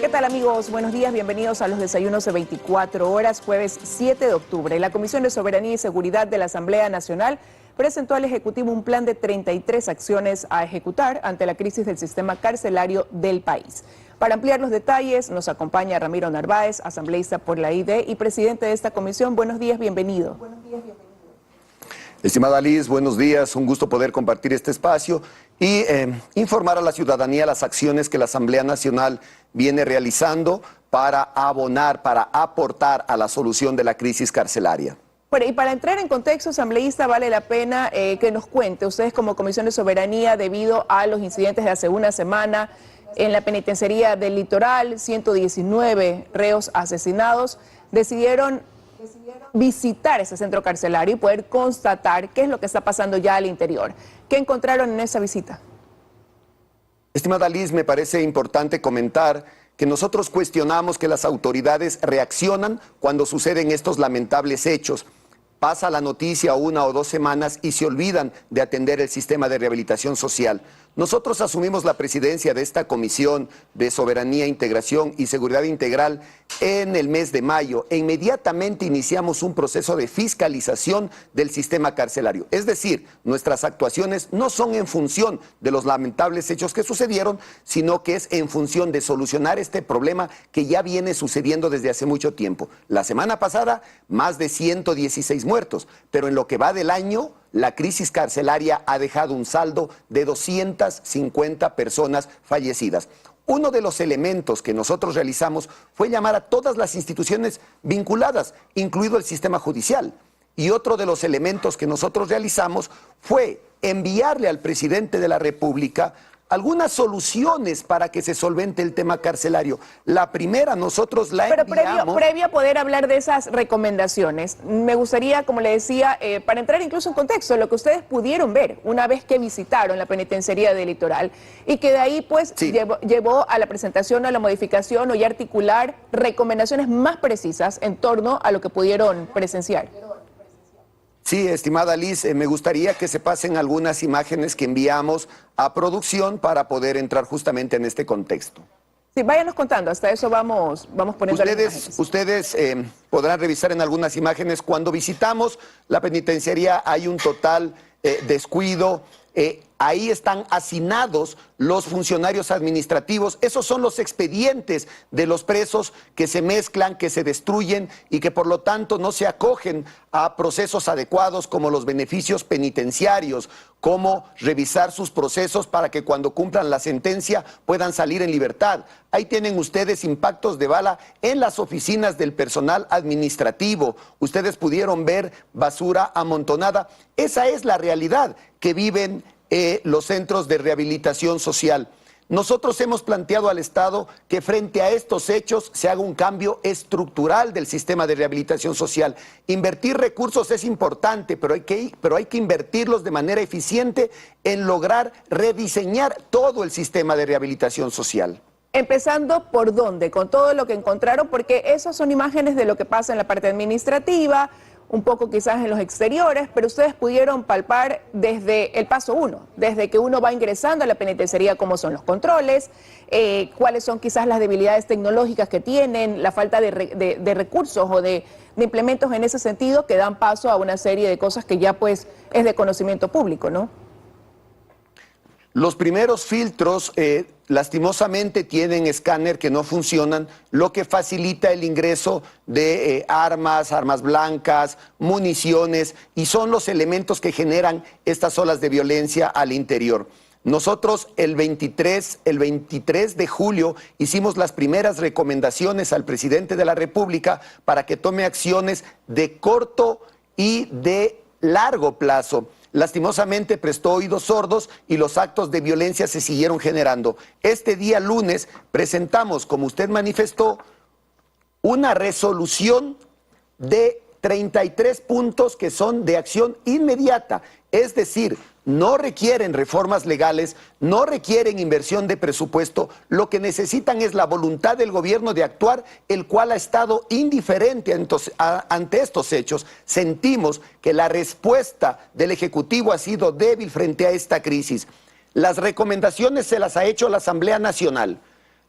¿qué tal amigos? Buenos días, bienvenidos a los desayunos de 24 horas, jueves 7 de octubre. La Comisión de Soberanía y Seguridad de la Asamblea Nacional presentó al Ejecutivo un plan de 33 acciones a ejecutar ante la crisis del sistema carcelario del país. Para ampliar los detalles nos acompaña Ramiro Narváez, asambleísta por la ID y presidente de esta comisión. Buenos días, bienvenido. Estimada Liz, buenos días, un gusto poder compartir este espacio y informar a la ciudadanía las acciones que la Asamblea Nacional viene realizando para abonar, para aportar a la solución de la crisis carcelaria. Bueno, y para entrar en contexto, asambleísta, vale la pena que nos cuente, ustedes como Comisión de Soberanía, debido a los incidentes de hace una semana en la penitenciaría del Litoral, 119 reos asesinados, decidieron visitar ese centro carcelario y poder constatar qué es lo que está pasando ya al interior. ¿Qué encontraron en esa visita? Estimada Liz, me parece importante comentar que nosotros cuestionamos que las autoridades reaccionan cuando suceden estos lamentables hechos. Pasa la noticia 1 o 2 semanas y se olvidan de atender el sistema de rehabilitación social. Nosotros asumimos la presidencia de esta Comisión de Soberanía, Integración y Seguridad Integral en el mes de mayo e inmediatamente iniciamos un proceso de fiscalización del sistema carcelario. Es decir, nuestras actuaciones no son en función de los lamentables hechos que sucedieron, sino que es en función de solucionar este problema que ya viene sucediendo desde hace mucho tiempo. La semana pasada, más de 116 muertos, pero en lo que va del año, la crisis carcelaria ha dejado un saldo de 250 personas fallecidas. Uno de los elementos que nosotros realizamos fue llamar a todas las instituciones vinculadas, incluido el sistema judicial. Y otro de los elementos que nosotros realizamos fue enviarle al presidente de la República algunas soluciones para que se solvente el tema carcelario. La primera nosotros la enviamos... Pero previo a poder hablar de esas recomendaciones, me gustaría, como le decía, para entrar incluso en contexto, lo que ustedes pudieron ver una vez que visitaron la penitenciaría del Litoral y que de ahí pues sí, llevó a la presentación, a la modificación o ya articular recomendaciones más precisas en torno a lo que pudieron presenciar. Sí, estimada Liz, me gustaría que se pasen algunas imágenes que enviamos a producción para poder entrar justamente en este contexto. Sí, váyanos contando, hasta eso vamos poniendo Ustedes podrán revisar en algunas imágenes. Cuando visitamos la penitenciaría hay un total descuido. Ahí están hacinados los funcionarios administrativos. Esos son los expedientes de los presos que se mezclan, que se destruyen y que por lo tanto no se acogen a procesos adecuados como los beneficios penitenciarios, como revisar sus procesos para que cuando cumplan la sentencia puedan salir en libertad. Ahí tienen ustedes impactos de bala en las oficinas del personal administrativo. Ustedes pudieron ver basura amontonada. Esa es la realidad que viven los centros de rehabilitación social. Nosotros hemos planteado al Estado que frente a estos hechos se haga un cambio estructural del sistema de rehabilitación social. Invertir recursos es importante, pero hay que invertirlos de manera eficiente en lograr rediseñar todo el sistema de rehabilitación social. Empezando por dónde, con todo lo que encontraron, porque esas son imágenes de lo que pasa en la parte administrativa, un poco quizás en los exteriores, pero ustedes pudieron palpar desde el paso 1, desde que uno va ingresando a la penitenciaría, cómo son los controles, cuáles son quizás las debilidades tecnológicas que tienen, la falta de recursos o de implementos en ese sentido que dan paso a una serie de cosas que ya pues es de conocimiento público, ¿no? Los primeros filtros lastimosamente tienen escáner que no funcionan, lo que facilita el ingreso de armas blancas, municiones, y son los elementos que generan estas olas de violencia al interior. Nosotros el 23 de julio hicimos las primeras recomendaciones al presidente de la República para que tome acciones de corto y de largo plazo. Lastimosamente prestó oídos sordos y los actos de violencia se siguieron generando. Este día lunes presentamos, como usted manifestó, una resolución de 33 puntos que son de acción inmediata, es decir, no requieren reformas legales, no requieren inversión de presupuesto, lo que necesitan es la voluntad del gobierno de actuar, el cual ha estado indiferente ante estos hechos. Sentimos que la respuesta del Ejecutivo ha sido débil frente a esta crisis. Las recomendaciones se las ha hecho la Asamblea Nacional.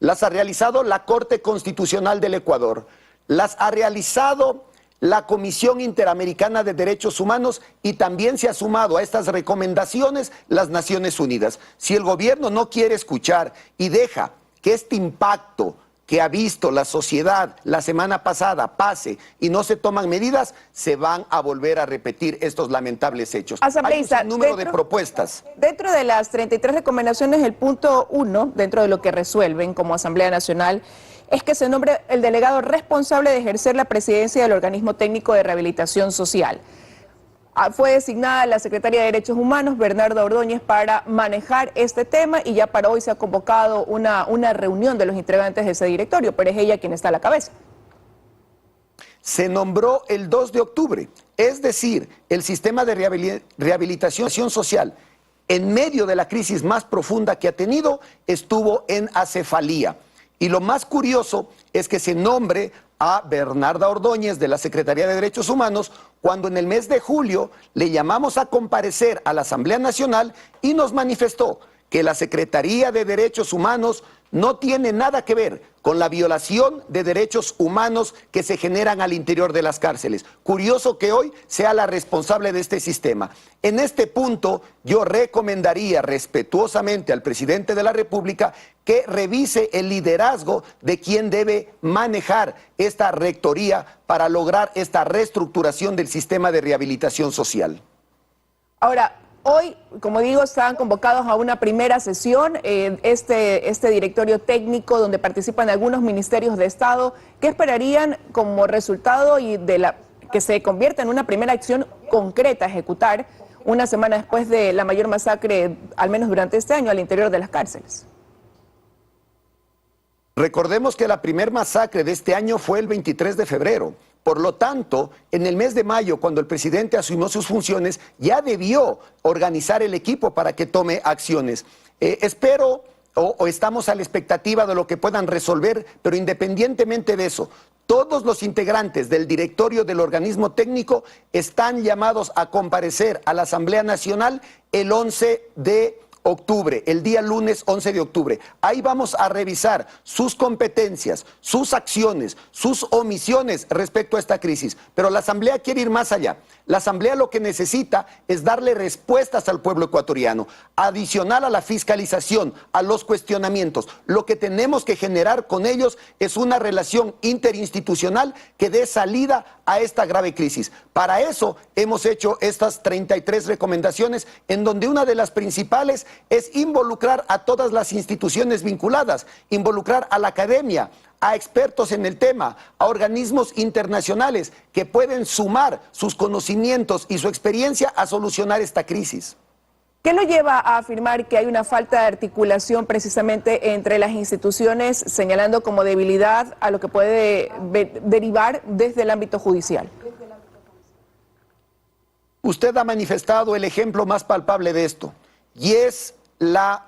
las ha realizado la Corte Constitucional del Ecuador, las ha realizado la Comisión Interamericana de Derechos Humanos y también se ha sumado a estas recomendaciones las Naciones Unidas. Si el gobierno no quiere escuchar y deja que este impacto que ha visto la sociedad la semana pasada pase y no se toman medidas, se van a volver a repetir estos lamentables hechos. Hay un número de propuestas. Dentro de las 33 recomendaciones, el punto 1, dentro de lo que resuelven como Asamblea Nacional, es que se nombre el delegado responsable de ejercer la presidencia del Organismo Técnico de Rehabilitación Social. Fue designada la secretaria de Derechos Humanos, Bernarda Ordóñez, para manejar este tema y ya para hoy se ha convocado una reunión de los integrantes de ese directorio, pero es ella quien está a la cabeza. Se nombró el 2 de octubre, es decir, el sistema de rehabilitación social, en medio de la crisis más profunda que ha tenido, estuvo en acefalía. Y lo más curioso es que se nombre a Bernarda Ordóñez de la Secretaría de Derechos Humanos cuando en el mes de julio le llamamos a comparecer a la Asamblea Nacional y nos manifestó que la Secretaría de Derechos Humanos no tiene nada que ver con la violación de derechos humanos que se generan al interior de las cárceles. Curioso que hoy sea la responsable de este sistema. En este punto, yo recomendaría respetuosamente al presidente de la República que revise el liderazgo de quien debe manejar esta rectoría para lograr esta reestructuración del sistema de rehabilitación social. Ahora, hoy, como digo, están convocados a una primera sesión, este directorio técnico donde participan algunos ministerios de Estado. ¿Qué esperarían como resultado y que se convierta en una primera acción concreta a ejecutar una semana después de la mayor masacre, al menos durante este año, al interior de las cárceles? Recordemos que la primer masacre de este año fue el 23 de febrero. Por lo tanto, en el mes de mayo, cuando el presidente asumió sus funciones, ya debió organizar el equipo para que tome acciones. Espero o estamos a la expectativa de lo que puedan resolver, pero independientemente de eso, todos los integrantes del directorio del organismo técnico están llamados a comparecer a la Asamblea Nacional el 11 de octubre, el día lunes 11 de octubre. Ahí vamos a revisar sus competencias, sus acciones, sus omisiones respecto a esta crisis. Pero la Asamblea quiere ir más allá. La Asamblea lo que necesita es darle respuestas al pueblo ecuatoriano, adicional a la fiscalización, a los cuestionamientos. Lo que tenemos que generar con ellos es una relación interinstitucional que dé salida a esta grave crisis. Para eso hemos hecho estas 33 recomendaciones, en donde una de las principales es involucrar a todas las instituciones vinculadas, involucrar a la academia, a expertos en el tema, a organismos internacionales que pueden sumar sus conocimientos y su experiencia a solucionar esta crisis. ¿Qué lo lleva a afirmar que hay una falta de articulación precisamente entre las instituciones, señalando como debilidad a lo que puede derivar desde el ámbito judicial? Usted ha manifestado el ejemplo más palpable de esto, y es la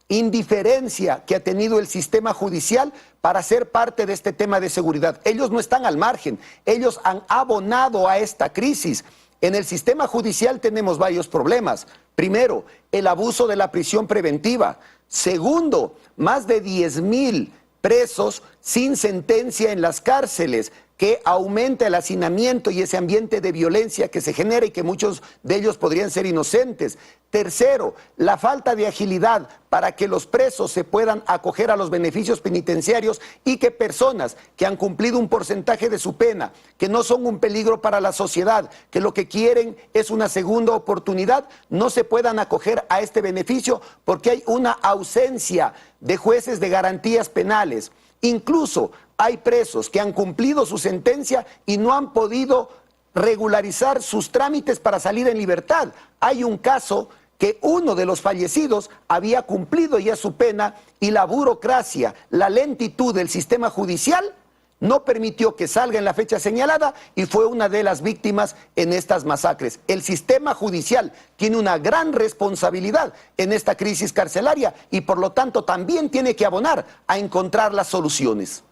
indiferencia que ha tenido el sistema judicial para ser parte de este tema de seguridad. Ellos no están al margen, ellos han abonado a esta crisis. En el sistema judicial tenemos varios problemas. Primero, el abuso de la prisión preventiva. Segundo, más de 10,000 presos sin sentencia en las cárceles, que aumenta el hacinamiento y ese ambiente de violencia que se genera y que muchos de ellos podrían ser inocentes. Tercero, la falta de agilidad para que los presos se puedan acoger a los beneficios penitenciarios y que personas que han cumplido un porcentaje de su pena, que no son un peligro para la sociedad, que lo que quieren es una segunda oportunidad, no se puedan acoger a este beneficio porque hay una ausencia de jueces de garantías penales. Incluso hay presos que han cumplido su sentencia y no han podido regularizar sus trámites para salir en libertad. Hay un caso que uno de los fallecidos había cumplido ya su pena y la burocracia, la lentitud del sistema judicial no permitió que salga en la fecha señalada y fue una de las víctimas en estas masacres. El sistema judicial tiene una gran responsabilidad en esta crisis carcelaria y por lo tanto también tiene que abonar a encontrar las soluciones.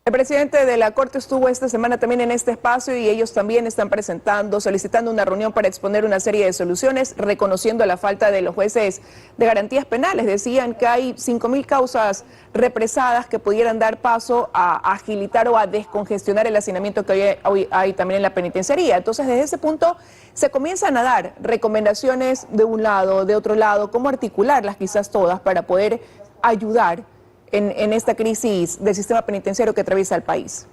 El presidente de la Corte estuvo esta semana también en este espacio y ellos también están solicitando una reunión para exponer una serie de soluciones, reconociendo la falta de los jueces de garantías penales. Decían que hay 5.000 causas represadas que pudieran dar paso a agilitar o a descongestionar el hacinamiento que hoy hay también en la penitenciaría. Entonces, desde ese punto se comienzan a dar recomendaciones de un lado, de otro lado, cómo articularlas quizás todas para poder ayudar en esta crisis del sistema penitenciario que atraviesa el país.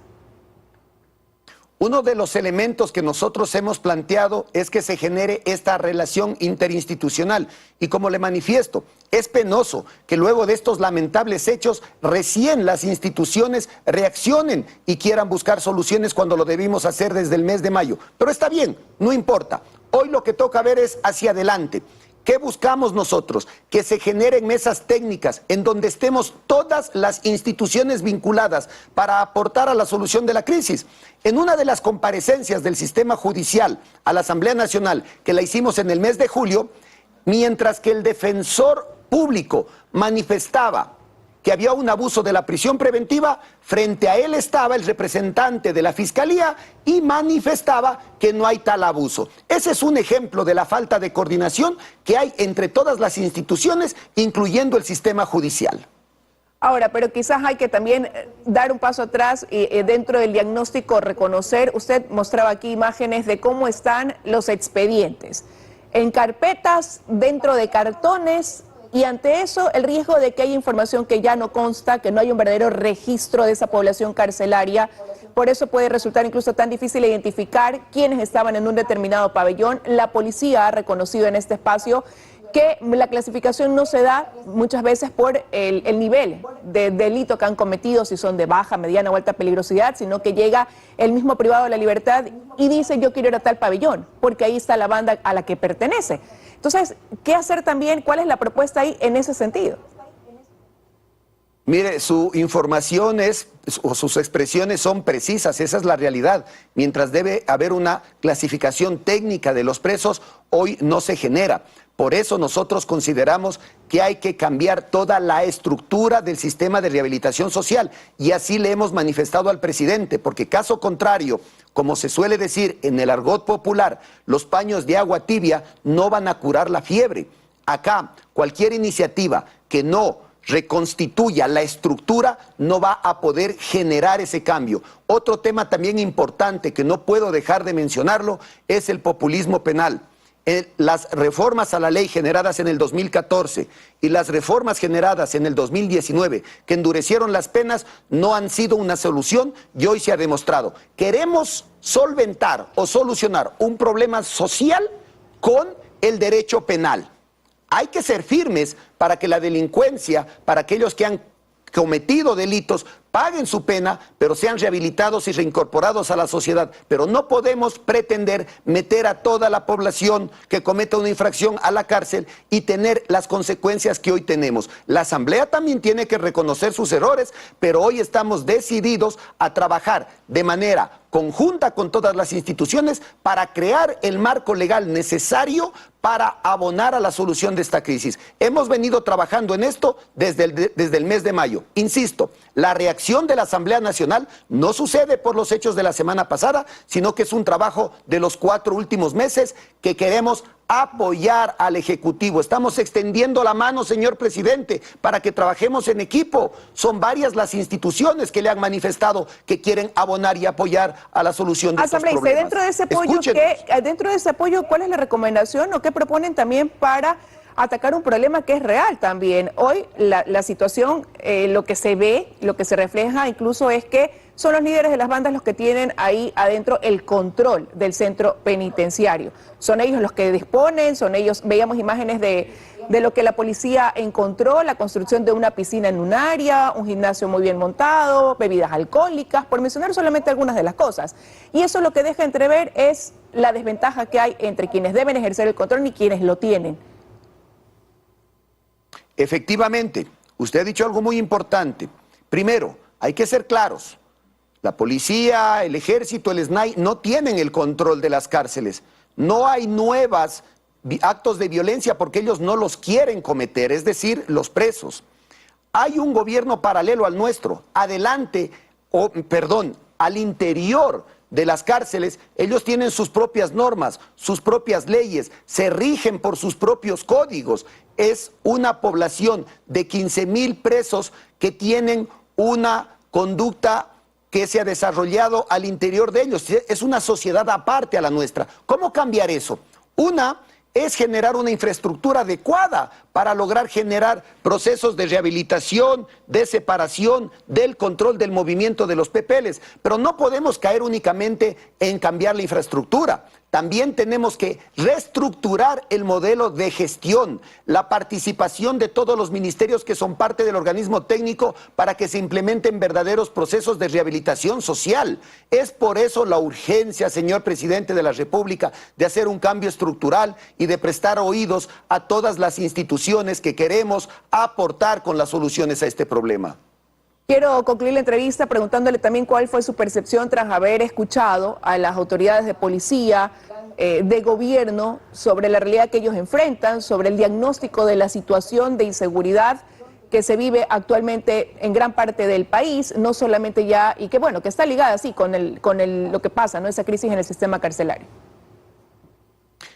Uno de los elementos que nosotros hemos planteado es que se genere esta relación interinstitucional. Y como le manifiesto, es penoso que luego de estos lamentables hechos recién las instituciones reaccionen y quieran buscar soluciones cuando lo debimos hacer desde el mes de mayo. Pero está bien, no importa. Hoy lo que toca ver es hacia adelante. ¿Qué buscamos nosotros? Que se generen mesas técnicas en donde estemos todas las instituciones vinculadas para aportar a la solución de la crisis. En una de las comparecencias del sistema judicial a la Asamblea Nacional, que la hicimos en el mes de julio, mientras que el defensor público manifestaba que había un abuso de la prisión preventiva, frente a él estaba el representante de la Fiscalía y manifestaba que no hay tal abuso. Ese es un ejemplo de la falta de coordinación que hay entre todas las instituciones, incluyendo el sistema judicial. Ahora, pero quizás hay que también dar un paso atrás y dentro del diagnóstico reconocer, usted mostraba aquí imágenes de cómo están los expedientes, en carpetas, dentro de cartones. Y ante eso, el riesgo de que haya información que ya no consta, que no hay un verdadero registro de esa población carcelaria, por eso puede resultar incluso tan difícil identificar quiénes estaban en un determinado pabellón. La policía ha reconocido en este espacio que la clasificación no se da muchas veces por el nivel de delito que han cometido, si son de baja, mediana o alta peligrosidad, sino que llega el mismo privado de la libertad y dice yo quiero ir a tal pabellón, porque ahí está la banda a la que pertenece. Entonces, ¿qué hacer también? ¿Cuál es la propuesta ahí en ese sentido? Mire, su información o sus expresiones son precisas, esa es la realidad. Mientras debe haber una clasificación técnica de los presos, hoy no se genera. Por eso nosotros consideramos que hay que cambiar toda la estructura del sistema de rehabilitación social y así le hemos manifestado al presidente, porque caso contrario, como se suele decir en el argot popular, los paños de agua tibia no van a curar la fiebre. Acá, cualquier iniciativa que no reconstituya la estructura no va a poder generar ese cambio. Otro tema también importante que no puedo dejar de mencionarlo es el populismo penal. Las reformas a la ley generadas en el 2014 y las reformas generadas en el 2019 que endurecieron las penas no han sido una solución y hoy se ha demostrado. Queremos solventar o solucionar un problema social con el derecho penal. Hay que ser firmes para que la delincuencia, para aquellos que han cometido delitos, paguen su pena, pero sean rehabilitados y reincorporados a la sociedad. Pero no podemos pretender meter a toda la población que cometa una infracción a la cárcel y tener las consecuencias que hoy tenemos. La Asamblea también tiene que reconocer sus errores, pero hoy estamos decididos a trabajar de manera conjunta con todas las instituciones para crear el marco legal necesario para abonar a la solución de esta crisis. Hemos venido trabajando en esto desde el mes de mayo. Insisto, la reacción de la Asamblea Nacional no sucede por los hechos de la semana pasada, sino que es un trabajo de los 4 últimos meses que queremos apoyar al Ejecutivo. Estamos extendiendo la mano, señor presidente, para que trabajemos en equipo. Son varias las instituciones que le han manifestado que quieren abonar y apoyar a la solución de estos problemas. Dentro de ese apoyo, ¿cuál es la recomendación o qué proponen también para atacar un problema que es real también? Hoy la situación, lo que se ve, lo que se refleja incluso es que son los líderes de las bandas los que tienen ahí adentro el control del centro penitenciario. Son ellos los que disponen, son ellos, veíamos imágenes de lo que la policía encontró, la construcción de una piscina en un área, un gimnasio muy bien montado, bebidas alcohólicas, por mencionar solamente algunas de las cosas. Y eso lo que deja entrever es la desventaja que hay entre quienes deben ejercer el control y quienes lo tienen. Efectivamente, usted ha dicho algo muy importante. Primero, hay que ser claros. La policía, el ejército, el SNAI no tienen el control de las cárceles. No hay nuevos actos de violencia porque ellos no los quieren cometer, es decir, los presos. Hay un gobierno paralelo al nuestro. Adelante al interior de las cárceles, ellos tienen sus propias normas, sus propias leyes, se rigen por sus propios códigos. Es una población de 15,000 presos que tienen una conducta que se ha desarrollado al interior de ellos. Es una sociedad aparte a la nuestra. ¿Cómo cambiar eso? Una es generar una infraestructura adecuada para lograr generar procesos de rehabilitación, de separación, del control del movimiento de los PPLs. Pero no podemos caer únicamente en cambiar la infraestructura. También tenemos que reestructurar el modelo de gestión, la participación de todos los ministerios que son parte del organismo técnico para que se implementen verdaderos procesos de rehabilitación social. Es por eso la urgencia, señor presidente de la República, de hacer un cambio estructural y de prestar oídos a todas las instituciones que queremos aportar con las soluciones a este problema. Quiero concluir la entrevista preguntándole también cuál fue su percepción tras haber escuchado a las autoridades de policía, de gobierno, sobre la realidad que ellos enfrentan, sobre el diagnóstico de la situación de inseguridad que se vive actualmente en gran parte del país, no solamente ya, y que bueno, que está ligada así con lo que pasa, ¿no? Esa crisis en el sistema carcelario.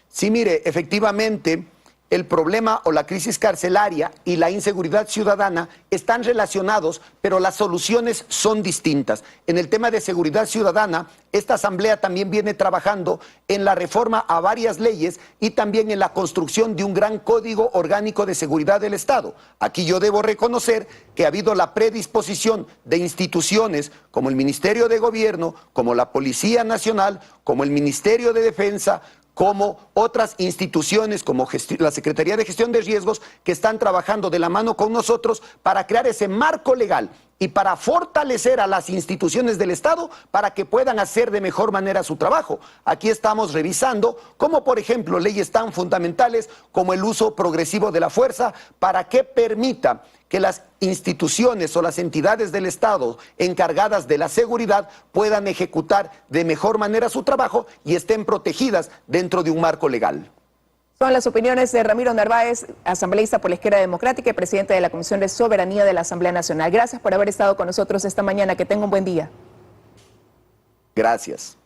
Sí, mire, efectivamente, el problema o la crisis carcelaria y la inseguridad ciudadana están relacionados, pero las soluciones son distintas. En el tema de seguridad ciudadana, esta asamblea también viene trabajando en la reforma a varias leyes y también en la construcción de un gran código orgánico de seguridad del Estado. Aquí yo debo reconocer que ha habido la predisposición de instituciones como el Ministerio de Gobierno, como la Policía Nacional, como el Ministerio de Defensa, como otras instituciones, como la Secretaría de Gestión de Riesgos, que están trabajando de la mano con nosotros para crear ese marco legal y para fortalecer a las instituciones del Estado para que puedan hacer de mejor manera su trabajo. Aquí estamos revisando, como por ejemplo, leyes tan fundamentales como el uso progresivo de la fuerza, para que permita que las instituciones o las entidades del Estado encargadas de la seguridad puedan ejecutar de mejor manera su trabajo y estén protegidas dentro de un marco legal. Son las opiniones de Ramiro Narváez, asambleísta por la Izquierda Democrática y presidente de la Comisión de Soberanía de la Asamblea Nacional. Gracias por haber estado con nosotros esta mañana. Que tenga un buen día. Gracias.